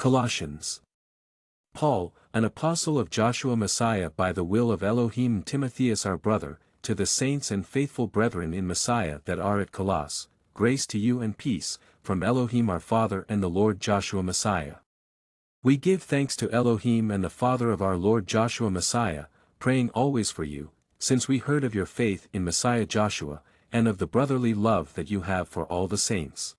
Colossians. Paul, an apostle of Joshua Messiah by the will of Elohim, Timotheus our brother, to the saints and faithful brethren in Messiah that are at Colossus, grace to you and peace, from Elohim our Father and the Lord Joshua Messiah. We give thanks to Elohim and the Father of our Lord Joshua Messiah, praying always for you, since we heard of your faith in Messiah Joshua, and of the brotherly love that you have for all the saints.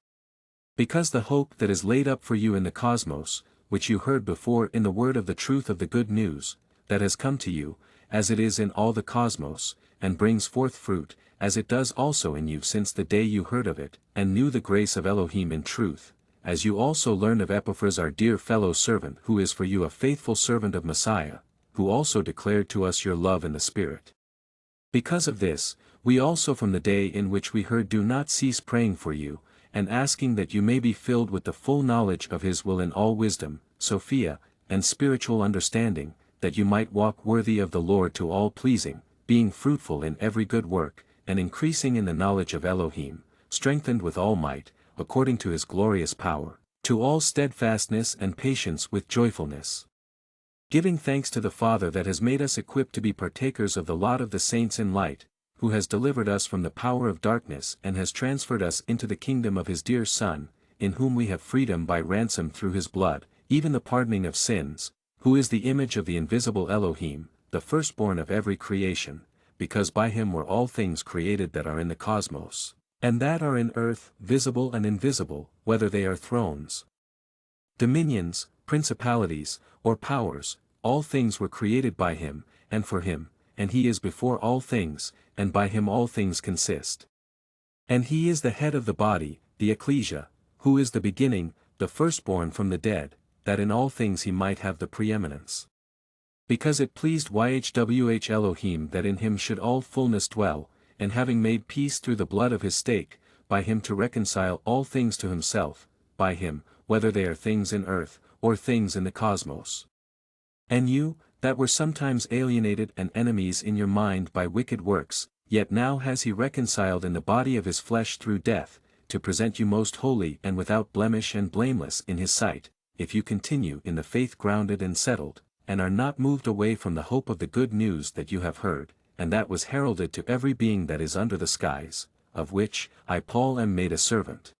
Because the hope that is laid up for you in the cosmos, which you heard before in the word of the truth of the good news, that has come to you, as it is in all the cosmos, and brings forth fruit, as it does also in you since the day you heard of it, and knew the grace of Elohim in truth, as you also learned of Epaphras our dear fellow servant who is for you a faithful servant of Messiah, who also declared to us your love in the Spirit. Because of this, we also from the day in which we heard do not cease praying for you, and asking that you may be filled with the full knowledge of his will in all wisdom, Sophia, and spiritual understanding, that you might walk worthy of the Lord to all pleasing, being fruitful in every good work, and increasing in the knowledge of Elohim, strengthened with all might, according to his glorious power, to all steadfastness and patience with joyfulness. Giving thanks to the Father that has made us equipped to be partakers of the lot of the saints in light, who has delivered us from the power of darkness and has transferred us into the kingdom of his dear Son, in whom we have freedom by ransom through his blood, even the pardoning of sins, who is the image of the invisible Elohim, the firstborn of every creation, because by him were all things created that are in the cosmos, and that are in earth, visible and invisible, whether they are thrones, dominions, principalities, or powers, all things were created by him, and for him, and he is before all things, and by him all things consist. And he is the head of the body, the ecclesia, who is the beginning, the firstborn from the dead, that in all things he might have the preeminence. Because it pleased YHWH Elohim that in him should all fullness dwell, and having made peace through the blood of his stake, by him to reconcile all things to himself, by him, whether they are things in earth, or things in the cosmos. And you, that were sometimes alienated and enemies in your mind by wicked works, yet now has he reconciled in the body of his flesh through death, to present you most holy and without blemish and blameless in his sight, if you continue in the faith grounded and settled, and are not moved away from the hope of the good news that you have heard, and that was heralded to every being that is under the skies, of which I Paul am made a servant.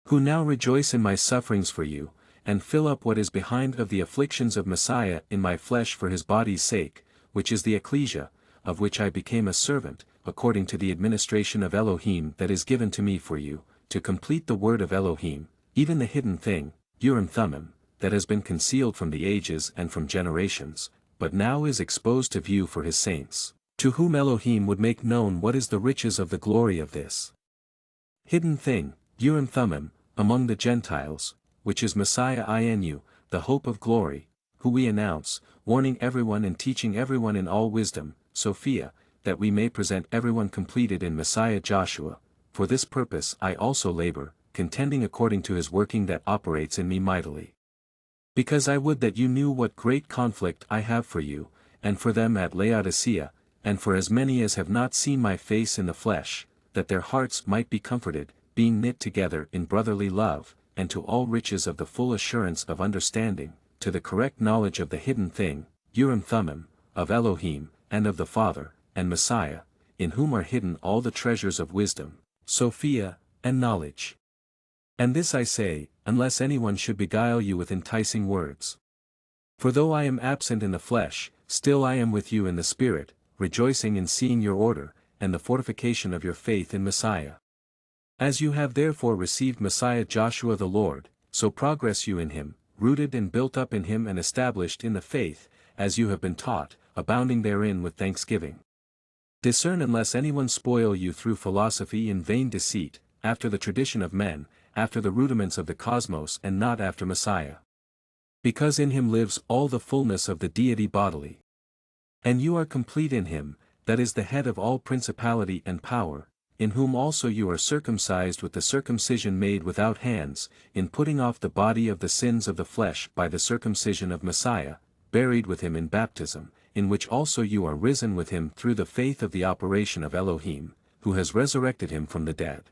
Who now rejoice in my sufferings for you, and fill up what is behind of the afflictions of Messiah in my flesh for his body's sake, which is the ecclesia, of which I became a servant, according to the administration of Elohim that is given to me for you, to complete the word of Elohim, even the hidden thing, Urim Thummim, that has been concealed from the ages and from generations, but now is exposed to view for his saints, to whom Elohim would make known what is the riches of the glory of this hidden thing, Urim Thummim, among the Gentiles, which is Messiah Inu, the hope of glory, who we announce, warning everyone and teaching everyone in all wisdom, Sophia, that we may present everyone completed in Messiah Joshua. For this purpose I also labor, contending according to his working that operates in me mightily. Because I would that you knew what great conflict I have for you, and for them at Laodicea, and for as many as have not seen my face in the flesh, that their hearts might be comforted, being knit together in brotherly love, and to all riches of the full assurance of understanding, to the correct knowledge of the hidden thing, Urim Thummim, of Elohim, and of the Father, and Messiah, in whom are hidden all the treasures of wisdom, Sophia, and knowledge. And this I say, unless anyone should beguile you with enticing words. For though I am absent in the flesh, still I am with you in the Spirit, rejoicing in seeing your order, and the fortification of your faith in Messiah. As you have therefore received Messiah Joshua the Lord, so progress you in him, rooted and built up in him and established in the faith, as you have been taught, abounding therein with thanksgiving. Discern unless anyone spoil you through philosophy and vain deceit, after the tradition of men, after the rudiments of the cosmos and not after Messiah. Because in him lives all the fullness of the deity bodily. And you are complete in him, that is the head of all principality and power, in whom also you are circumcised with the circumcision made without hands, in putting off the body of the sins of the flesh by the circumcision of Messiah, buried with him in baptism, in which also you are risen with him through the faith of the operation of Elohim, who has resurrected him from the dead.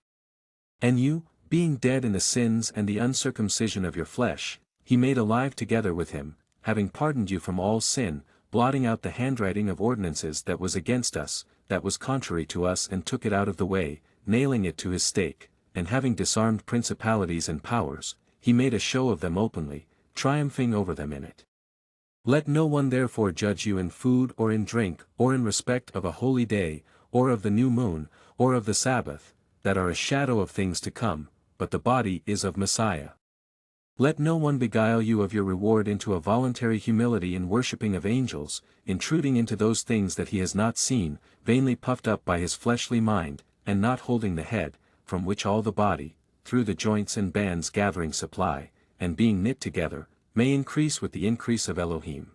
And you, being dead in the sins and the uncircumcision of your flesh, he made alive together with him, having pardoned you from all sin, blotting out the handwriting of ordinances that was against us, that was contrary to us, and took it out of the way, nailing it to his stake, and having disarmed principalities and powers, he made a show of them openly, triumphing over them in it. Let no one therefore judge you in food or in drink, or in respect of a holy day, or of the new moon, or of the Sabbath, that are a shadow of things to come, but the body is of Messiah. Let no one beguile you of your reward into a voluntary humility in worshipping of angels, intruding into those things that he has not seen, vainly puffed up by his fleshly mind, and not holding the head, from which all the body, through the joints and bands gathering supply, and being knit together, may increase with the increase of Elohim.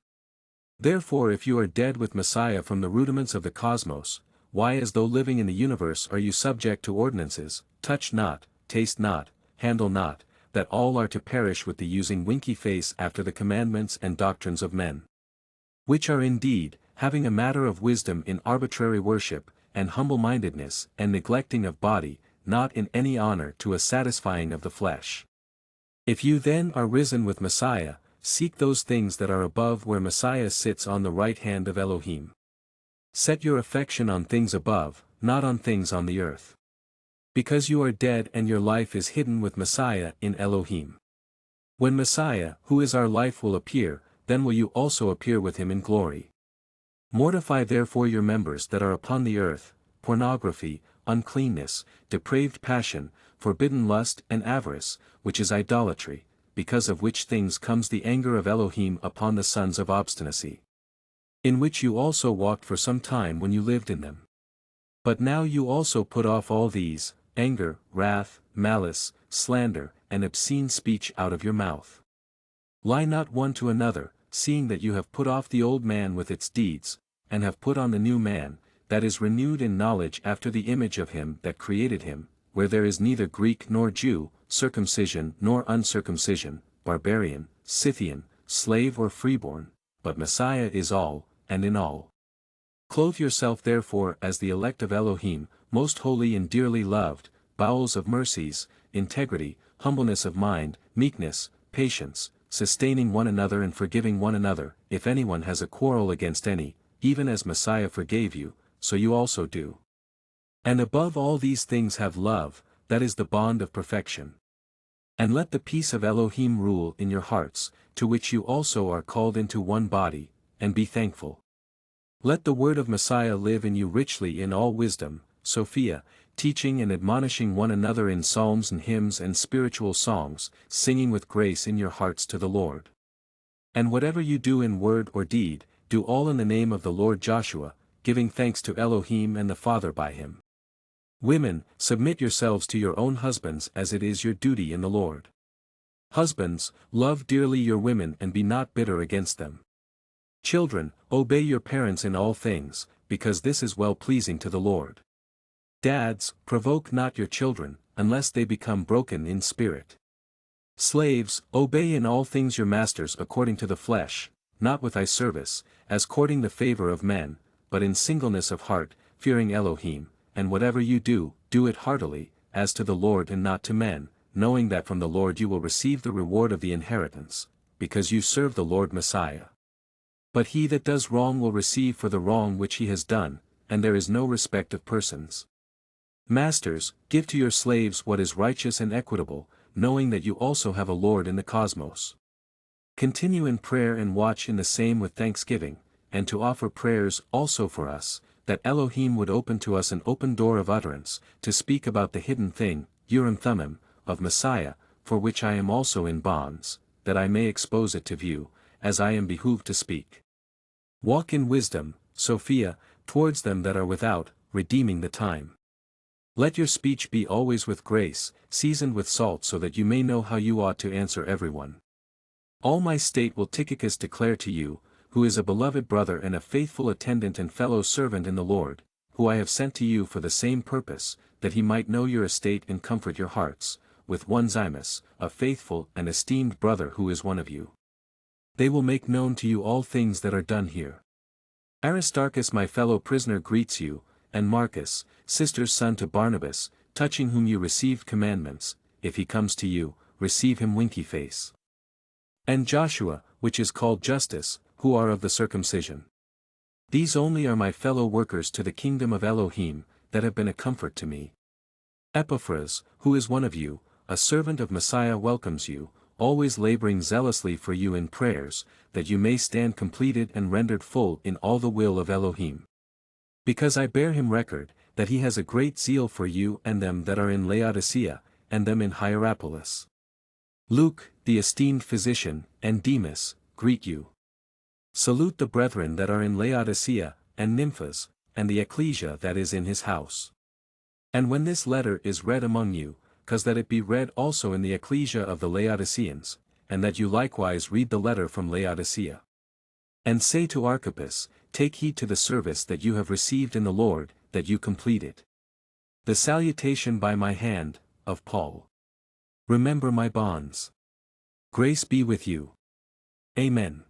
Therefore if you are dead with Messiah from the rudiments of the cosmos, why as though living in the universe are you subject to ordinances, touch not, taste not, handle not, that all are to perish with the using winky face after the commandments and doctrines of men? Which are indeed, having a matter of wisdom in arbitrary worship, and humble-mindedness, and neglecting of body, not in any honor to a satisfying of the flesh. If you then are risen with Messiah, seek those things that are above where Messiah sits on the right hand of Elohim. Set your affection on things above, not on things on the earth. Because you are dead and your life is hidden with Messiah in Elohim. When Messiah, who is our life, will appear, then will you also appear with him in glory. Mortify therefore your members that are upon the earth, pornography, uncleanness, depraved passion, forbidden lust and avarice, which is idolatry, because of which things comes the anger of Elohim upon the sons of obstinacy. In which you also walked for some time when you lived in them. But now you also put off all these, anger, wrath, malice, slander, and obscene speech out of your mouth. Lie not one to another, seeing that you have put off the old man with its deeds, and have put on the new man, that is renewed in knowledge after the image of him that created him, where there is neither Greek nor Jew, circumcision nor uncircumcision, barbarian, Scythian, slave or freeborn, but Messiah is all, and in all. Clothe yourself therefore as the elect of Elohim, most holy and dearly loved, bowels of mercies, integrity, humbleness of mind, meekness, patience, sustaining one another and forgiving one another, if anyone has a quarrel against any, even as Messiah forgave you, so you also do. And above all these things have love, that is the bond of perfection. And let the peace of Elohim rule in your hearts, to which you also are called into one body, and be thankful. Let the word of Messiah live in you richly in all wisdom, Sophia, teaching and admonishing one another in psalms and hymns and spiritual songs, singing with grace in your hearts to the Lord. And whatever you do in word or deed, do all in the name of the Lord Joshua, giving thanks to Elohim and the Father by him. Women, submit yourselves to your own husbands as it is your duty in the Lord. Husbands, love dearly your women and be not bitter against them. Children, obey your parents in all things, because this is well-pleasing to the Lord. Dads, provoke not your children, unless they become broken in spirit. Slaves, obey in all things your masters according to the flesh, not with eye service, as courting the favor of men, but in singleness of heart, fearing Elohim, and whatever you do, do it heartily, as to the Lord and not to men, knowing that from the Lord you will receive the reward of the inheritance, because you serve the Lord Messiah. But he that does wrong will receive for the wrong which he has done, and there is no respect of persons. Masters, give to your slaves what is righteous and equitable, knowing that you also have a Lord in the cosmos. Continue in prayer and watch in the same with thanksgiving, and to offer prayers also for us, that Elohim would open to us an open door of utterance, to speak about the hidden thing, Urim Thummim, of Messiah, for which I am also in bonds, that I may expose it to view, as I am behooved to speak. Walk in wisdom, Sophia, towards them that are without, redeeming the time. Let your speech be always with grace, seasoned with salt, so that you may know how you ought to answer everyone. All my state will Tychicus declare to you, who is a beloved brother and a faithful attendant and fellow servant in the Lord, who I have sent to you for the same purpose, that he might know your estate and comfort your hearts, with one Zymus, a faithful and esteemed brother who is one of you. They will make known to you all things that are done here. Aristarchus my fellow prisoner greets you, and Marcus, sister's son to Barnabas, touching whom you received commandments. If he comes to you, receive him winky face. And Joshua, which is called Justice, who are of the circumcision. These only are my fellow workers to the kingdom of Elohim, that have been a comfort to me. Epaphras, who is one of you, a servant of Messiah, welcomes you, always laboring zealously for you in prayers, that you may stand completed and rendered full in all the will of Elohim. Because I bear him record, that he has a great zeal for you and them that are in Laodicea, and them in Hierapolis. Luke, the esteemed physician, and Demas, greet you. Salute the brethren that are in Laodicea, and Nymphas, and the ecclesia that is in his house. And when this letter is read among you, cause that it be read also in the ecclesia of the Laodiceans, and that you likewise read the letter from Laodicea. And say to Archippus, take heed to the service that you have received in the Lord, that you complete it. The salutation by my hand, of Paul. Remember my bonds. Grace be with you. Amen.